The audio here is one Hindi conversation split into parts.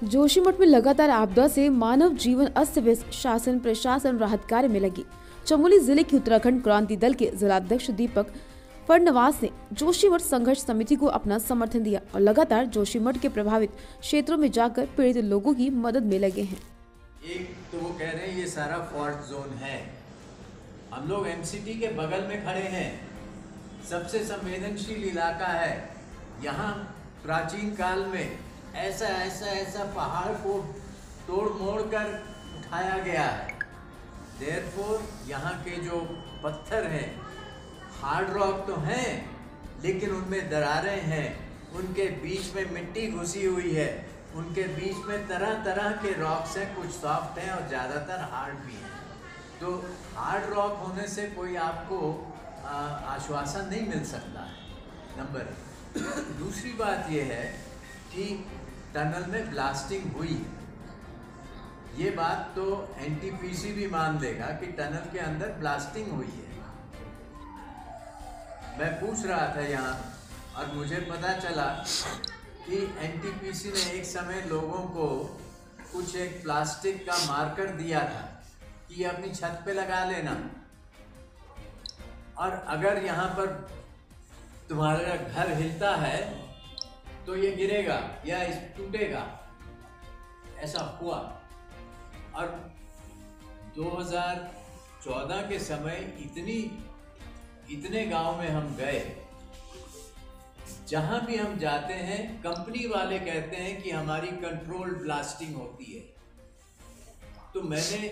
जोशीमठ में लगातार आपदा से मानव जीवन अस्त व्यस्त, शासन प्रशासन राहत कार्य में लगी। चमोली जिले की उत्तराखंड क्रांति दल के जिलाध्यक्ष दीपक फडणवास ने जोशीमठ संघर्ष समिति को अपना समर्थन दिया और लगातार जोशीमठ के प्रभावित क्षेत्रों में जाकर पीड़ित लोगों की मदद में लगे हैं। एक तो वो कह रहे हैं ये सारा फॉल्ट जोन है, हम लोग एमसीटी के बगल में खड़े हैं, सबसे संवेदनशील इलाका है। यहाँ प्राचीन काल में ऐसा पहाड़ को तोड़ मोड़ कर उठाया गया है। देयरफॉर यहाँ के जो पत्थर हैं हार्ड रॉक तो हैं, लेकिन उनमें दरारें हैं, उनके बीच में मिट्टी घुसी हुई है, उनके बीच में तरह तरह के रॉक्स हैं, कुछ सॉफ्ट हैं और ज़्यादातर हार्ड भी हैं। तो हार्ड रॉक होने से कोई आपको आश्वासन नहीं मिल सकता है, नंबर। दूसरी बात यह है कि टनल में ब्लास्टिंग हुई, ये बात तो एनटीपीसी भी मान लेगा कि टनल के अंदर ब्लास्टिंग हुई है। मैं पूछ रहा था यहाँ और मुझे पता चला कि एनटीपीसी ने एक समय लोगों को कुछ एक प्लास्टिक का मार्कर दिया था कि अपनी छत पे लगा लेना, और अगर यहाँ पर तुम्हारा घर हिलता है तो ये गिरेगा या टूटेगा। ऐसा हुआ। और 2014 के समय इतने गांव में हम गए, जहां भी हम जाते हैं कंपनी वाले कहते हैं कि हमारी कंट्रोल ब्लास्टिंग होती है। तो मैंने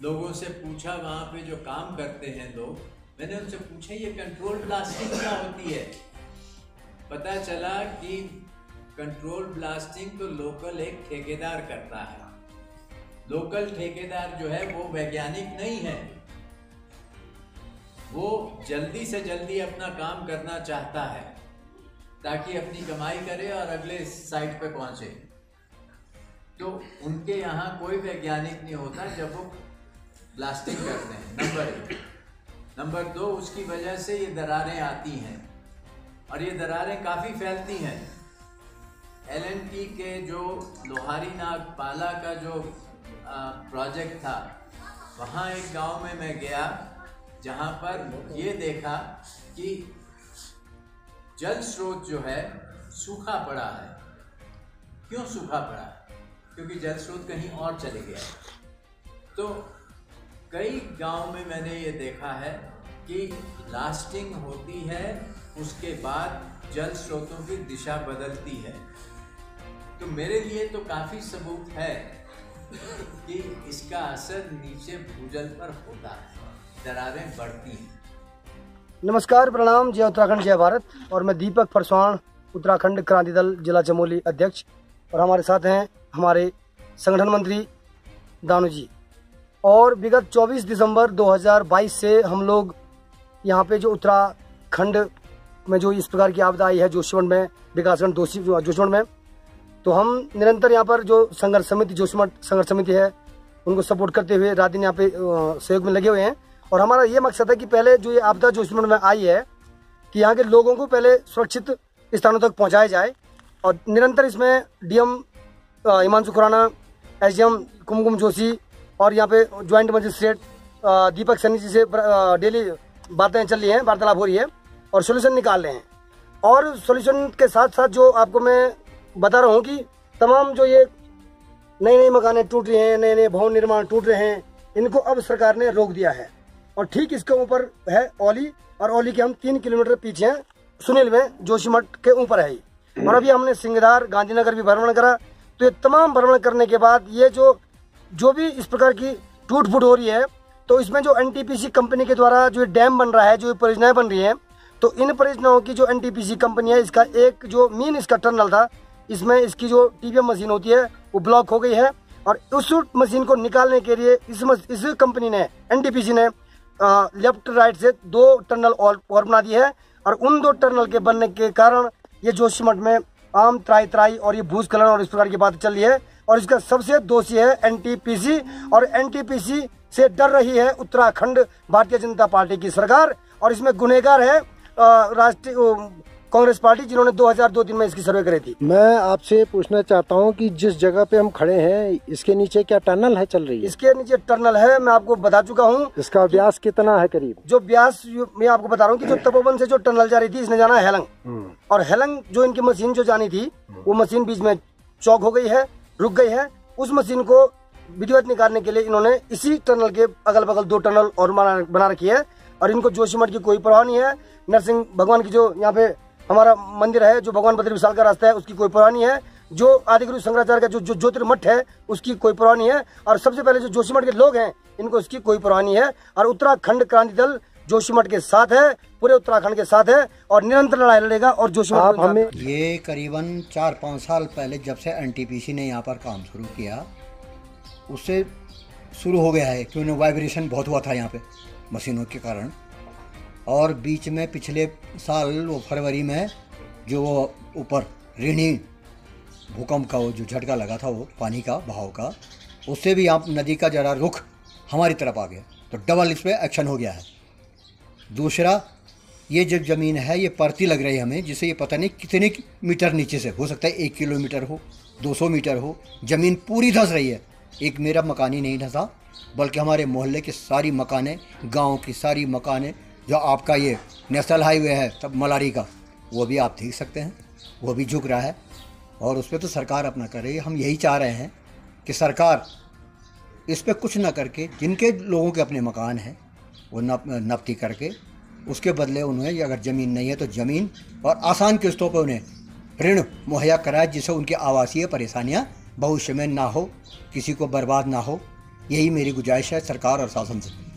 लोगों से पूछा, वहां पे जो काम करते हैं लोग, मैंने उनसे पूछा ये कंट्रोल ब्लास्टिंग क्या होती है। पता चला कि कंट्रोल ब्लास्टिंग तो लोकल एक ठेकेदार करता है। लोकल ठेकेदार जो है वो वैज्ञानिक नहीं है, वो जल्दी से जल्दी अपना काम करना चाहता है ताकि अपनी कमाई करे और अगले साइट पे पहुंचे। तो उनके यहाँ कोई वैज्ञानिक नहीं होता जब वो ब्लास्टिंग करते हैं, नंबर 1। नंबर 2, उसकी वजह से ये दरारें आती हैं और ये दरारें काफ़ी फैलती हैं। LNT के जो लोहारी नाग पाला का जो प्रोजेक्ट था, वहाँ एक गांव में मैं गया जहाँ पर ये देखा कि जल स्रोत जो है सूखा पड़ा है। क्यों सूखा पड़ा है? क्योंकि जल स्रोत कहीं और चले गया। तो कई गांव में मैंने ये देखा है कि ब्लास्टिंग होती है, उसके बाद जल स्रोतों की दिशा बदलती है। तो मेरे लिए तो काफ़ी सबूत है कि इसका असर नीचे भूजल पर होता है, दरारें बढ़ती हैं। नमस्कार, प्रणाम, जय उत्तराखंड, जय भारत। और मैं दीपक फरसवाण, उत्तराखंड क्रांति दल जिला चमोली अध्यक्ष, और हमारे साथ हैं हमारे संगठन मंत्री दानू जी। और विगत 24 दिसंबर 2022 से हम लोग यहाँ पे जो उत्तराखंड में जो इस प्रकार की आपदा आई है जोशीमठ में, विकासखंड जोशीमठ में, तो हम निरंतर यहाँ पर जो संघर्ष समिति जोशीमठ संघर्ष समिति है उनको सपोर्ट करते हुए रात दिन यहाँ पे सहयोग में लगे हुए हैं। और हमारा ये मकसद है कि पहले जो ये आपदा जोशीमठ में आई है कि यहाँ के लोगों को पहले सुरक्षित स्थानों तक पहुँचाया जाए। और निरंतर इसमें डीएम हिमांशु खुराना, SDM कुमकुम जोशी और यहाँ पे ज्वाइंट मजिस्ट्रेट दीपक सैनी जी से डेली बातें चल रही हैं, वार्तालाप हो रही है और सोल्यूशन निकाल रहे हैं। और सोल्यूशन के साथ साथ जो आपको मैं बता रहा हूँ कि तमाम जो ये नए मकानें टूट रहे हैं, नए भवन निर्माण टूट रहे हैं, इनको अब सरकार ने रोक दिया है। और ठीक इसके ऊपर है ओली, और ओली के हम 3 किलोमीटर पीछे हैं, सुनील में, जोशीमठ के ऊपर है। और अभी हमने सिंगधार, गांधीनगर भी भ्रमण करा। तो ये तमाम भ्रमण करने के बाद ये जो भी इस प्रकार की टूट फूट हो रही है, तो इसमें जो NTPC कंपनी के द्वारा जो डैम बन रहा है, जो परियोजनाएं बन रही हैं, तो इन परियोजनाओं की जो NTPC कंपनी है, इसका एक जो मेन इसका टनल था, इसमें इसकी जो TBM मशीन होती है वो ब्लॉक हो गई है। और उस मशीन को निकालने के लिए इस कंपनी ने, NTPC ने लेफ्ट राइट से 2 टनल और बना दी है। और उन 2 टनल के बनने के कारण ये जोशीमठ में आम त्राई और ये भूस्खलन और इस प्रकार की बात चल रही है। और इसका सबसे दोषी है NTPC, और NTPC से डर रही है उत्तराखंड भारतीय जनता पार्टी की सरकार। और इसमें गुनहगार है राष्ट्रीय कांग्रेस पार्टी, जिन्होंने 2002-3 में इसकी सर्वे करी थी। मैं आपसे पूछना चाहता हूं कि जिस जगह पे हम खड़े हैं इसके नीचे क्या टनल है चल रही है? इसके नीचे टनल है, मैं आपको बता चुका हूं। इसका व्यास कितना है करीब? जो व्यास मैं आपको बता रहा हूं कि जो तपोवन से जो टनल जा रही थी, इसने जाना है हेलंग, और हेलंग जो इनकी मशीन जो जानी थी वो मशीन बीच में चौक हो गई है, रुक गई है। उस मशीन को विधिवत निकालने के लिए इन्होंने इसी टनल के अगल बगल 2 टनल और बना रखी है, और इनको जोशीमठ की कोई परवाह नहीं है। नरसिंह भगवान की जो यहाँ पे हमारा मंदिर है, जो भगवान बद्री विशाल का रास्ता है, उसकी कोई परवाह नहीं है। जो आदिगुरु शंकराचार्य का जो ज्योतिर्मठ है, उसकी कोई परवाह नहीं है। और सबसे पहले जो जोशीमठ के लोग हैं, इनको इसकी कोई परवाह नहीं है। और उत्तराखंड क्रांति दल जोशीमठ के साथ है, पूरे उत्तराखंड के साथ है, और निरंतर लड़ाई लड़ेगा। और जोशीमठ हमें ये करीबन 4-5 साल पहले जब से NTPC ने यहाँ पर काम शुरू किया, उससे शुरू हो गया है कि उन्हें वाइब्रेशन बहुत हुआ था यहाँ पे मशीनों के कारण। और बीच में पिछले साल वो फरवरी में जो ऊपर ऋणी भूकंप का वो जो झटका लगा था, वो पानी का बहाव का, उससे भी यहाँ नदी का जरा रुख हमारी तरफ आ गया, तो डबल इस पर एक्शन हो गया है। दूसरा, ये जो ज़मीन है ये परती लग रही है हमें, जिसे ये पता नहीं कितने मीटर नीचे से हो सकता है, 1 किलोमीटर हो, 200 मीटर हो, ज़मीन पूरी धंस रही है। एक मेरा मकान ही नहीं धंसा, बल्कि हमारे मोहल्ले की सारी मकानें, गांव की सारी मकानें, जो आपका ये नेशनल हाईवे है तब मलारी का, वो भी आप देख सकते हैं, वो भी झुक रहा है। और उस पर तो सरकार अपना करे। हम यही चाह रहे हैं कि सरकार इस पर कुछ ना करके, जिनके लोगों के अपने मकान हैं वो नफ्ती करके, उसके बदले उन्हें अगर ज़मीन नहीं है तो ज़मीन और आसान किस्तों पर उन्हें ऋण मुहैया कराए, जिससे उनकी आवासीय परेशानियाँ भविष्य में ना हो, किसी को बर्बाद ना हो। यही मेरी गुजारिश है सरकार और शासन से।